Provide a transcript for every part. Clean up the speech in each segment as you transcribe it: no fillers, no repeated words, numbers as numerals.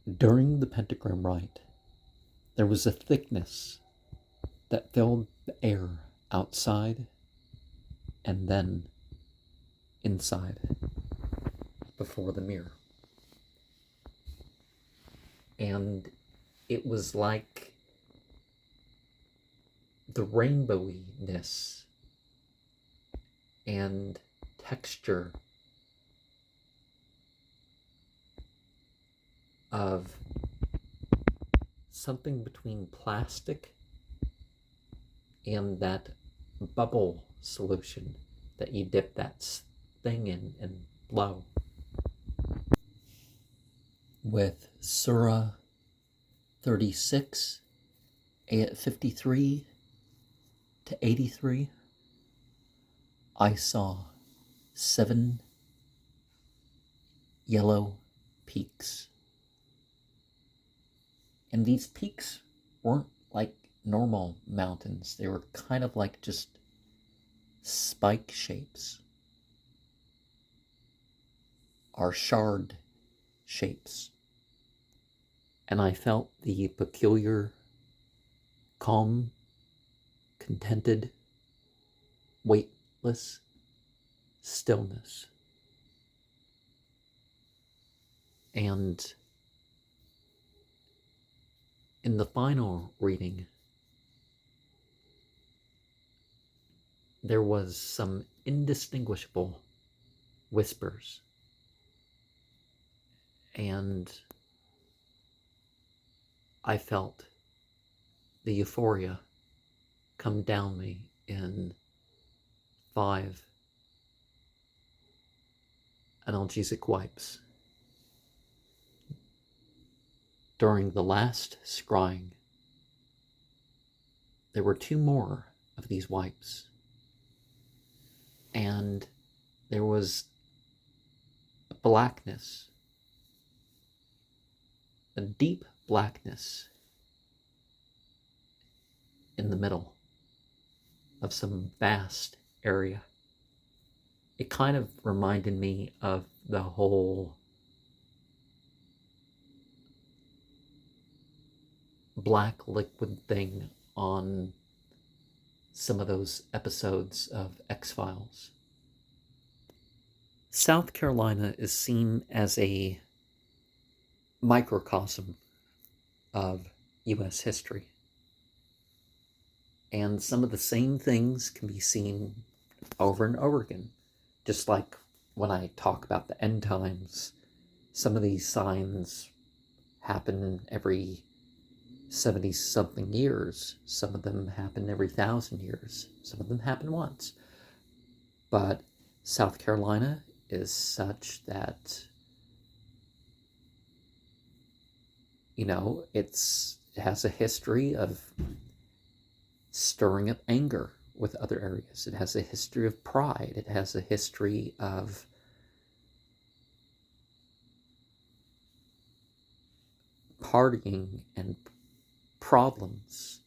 During the pentagram rite, there was a thickness that filled the air outside and then inside before the mirror. And it was like the rainbowiness and texture of something between plastic and that bubble solution that you dip that thing in and blow. With Surah 36, 53 to 83, I saw 7 yellow peaks. And these peaks weren't like normal mountains. They were kind of like just spike shapes, or shard shapes. And I felt the peculiar, calm, contented, weightless stillness. And in the final reading, there was some indistinguishable whispers, and I felt the euphoria come down me in 5 analgesic wipes. During the last scrying, there were 2 more of these wipes, and there was a blackness, a deep blackness in the middle of some vast area. It kind of reminded me of the whole black liquid thing on some of those episodes of X-Files. South Carolina is seen as a microcosm of U.S. history. And some of the same things can be seen over and over again. Just like when I talk about the end times, some of these signs happen every 70-something years. Some of them happen every 1,000 years. Some of them happen once. But South Carolina is such that, it has a history of stirring up anger with other areas. It has a history of pride. It has a history of partying and problems,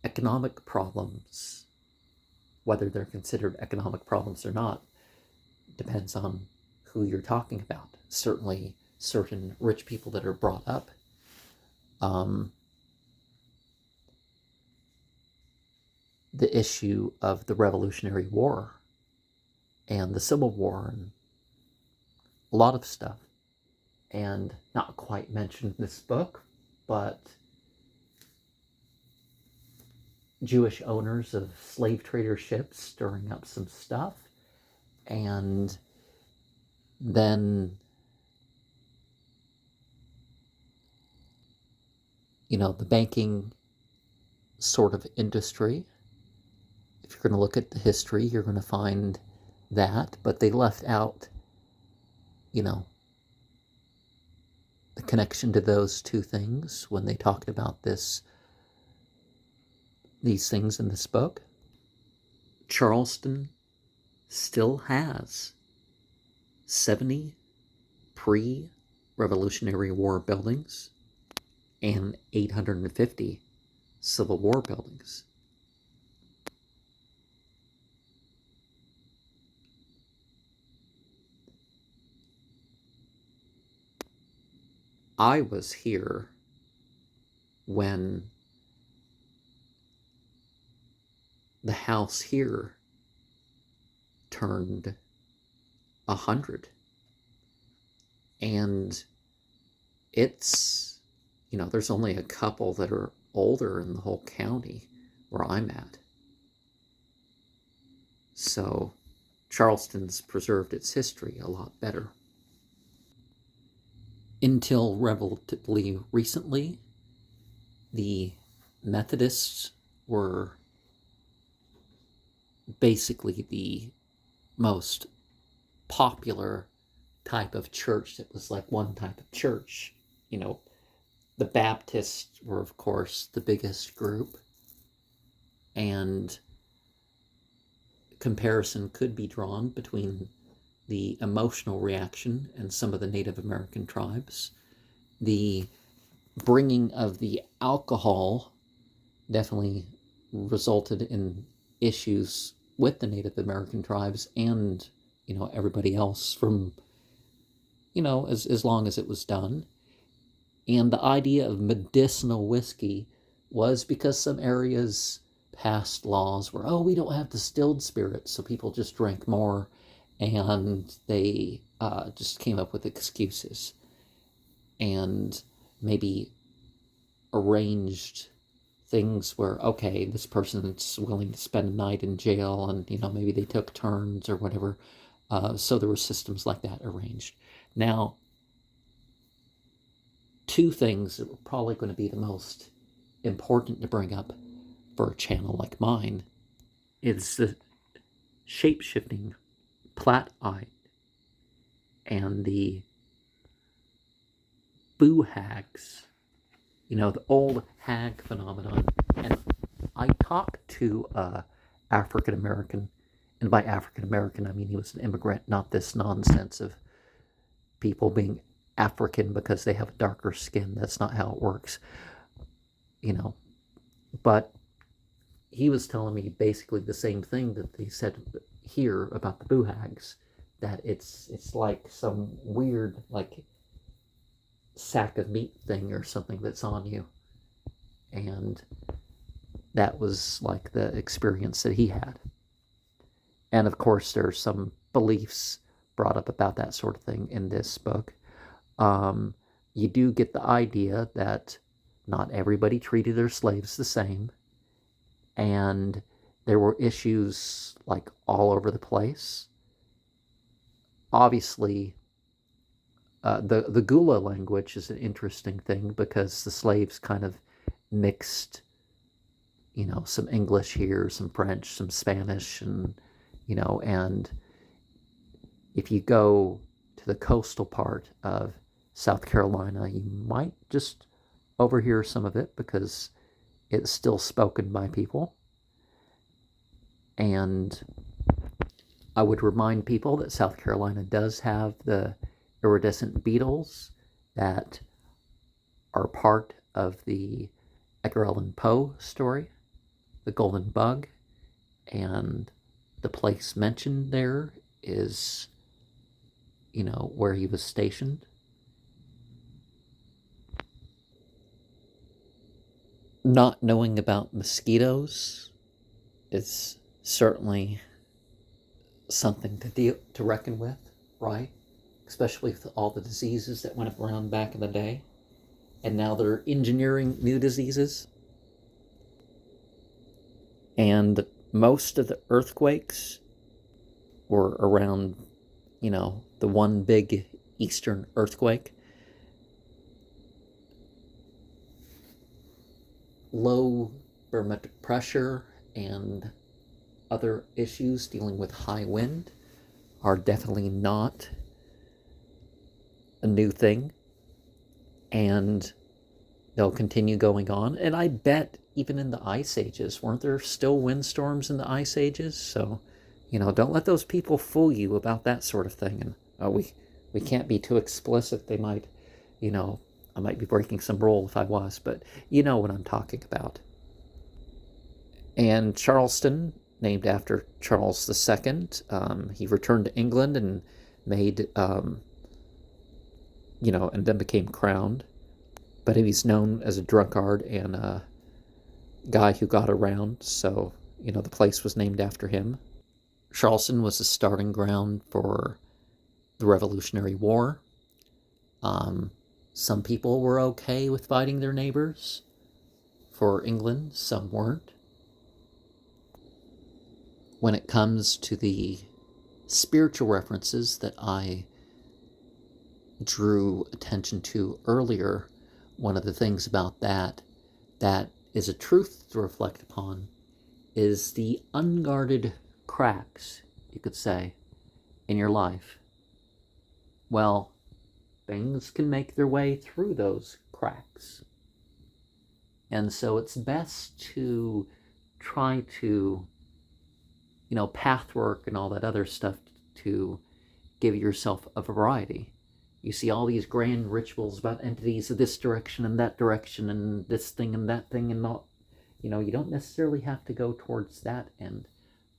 economic problems. Whether they're considered economic problems or not depends on who you're talking about. Certainly, certain rich people that are brought up the issue of the Revolutionary War and the Civil War and a lot of stuff. And not quite mentioned in this book, but Jewish owners of slave trader ships stirring up some stuff. And then, the banking sort of industry. If you're going to look at the history, you're going to find that, but they left out, the connection to those 2 things when they talked about these things in this book. Charleston still has 70 pre-Revolutionary War buildings and 850 Civil War buildings. I was here when the house here turned 100. And it's, there's only a couple that are older in the whole county where I'm at. So Charleston's preserved its history a lot better. Until relatively recently, the Methodists were basically the most popular type of church that was like one type of church. The Baptists were, of course, the biggest group, and comparison could be drawn between the emotional reaction and some of the Native American tribes. The bringing of the alcohol definitely resulted in issues with the Native American tribes and, everybody else from, as long as it was done. And the idea of medicinal whiskey was because some areas passed laws where, we don't have distilled spirits, so people just drank more, and they just came up with excuses and maybe arranged things where, okay, this person's willing to spend a night in jail, and maybe they took turns or whatever. So there were systems like that arranged. Now, two things that were probably going to be the most important to bring up for a channel like mine is the shape-shifting Plattite and the boo hags, the old hag phenomenon. And I talked to African American, and by African American I mean he was an immigrant, not this nonsense of people being African because they have darker skin. That's not how it works, but he was telling me basically the same thing that they said here about the boo hags, that it's like some weird like sack of meat thing or something that's on you. And that was like the experience that he had. And of course there's some beliefs brought up about that sort of thing in this book. You do get the idea that not everybody treated their slaves the same, and there were issues like all over the place. Obviously, the Gula language is an interesting thing because the slaves kind of mixed, some English here, some French, some Spanish, and, and if you go to the coastal part of South Carolina, you might just overhear some of it because it's still spoken by people. And I would remind people that South Carolina does have the iridescent beetles that are part of the Edgar Allan Poe story, The Golden Bug, and the place mentioned there is, where he was stationed. Not knowing about mosquitoes is certainly something to reckon with, right? Especially with all the diseases that went around back in the day. And now they're engineering new diseases. And most of the earthquakes were around, the one big eastern earthquake. Low barometric pressure and other issues dealing with high wind are definitely not a new thing, and they'll continue going on. And I bet even in the ice ages, weren't there still windstorms in the ice ages? So, don't let those people fool you about that sort of thing. And we can't be too explicit. They might, I might be breaking some rule if I was, but you know what I'm talking about. And Charleston, named after Charles II, he returned to England and made and then became crowned. But he's known as a drunkard and a guy who got around, so, the place was named after him. Charleston was a starting ground for the Revolutionary War. Some people were okay with fighting their neighbors for England, some weren't. When it comes to the spiritual references that I drew attention to earlier, one of the things about that is a truth to reflect upon is the unguarded cracks, you could say, in your life. Well, things can make their way through those cracks. And so it's best to try to, path work and all that other stuff to give yourself a variety. You see all these grand rituals about entities of this direction and that direction and this thing and that thing and not, you don't necessarily have to go towards that end.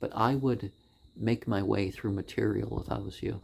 But I would make my way through material if I was you.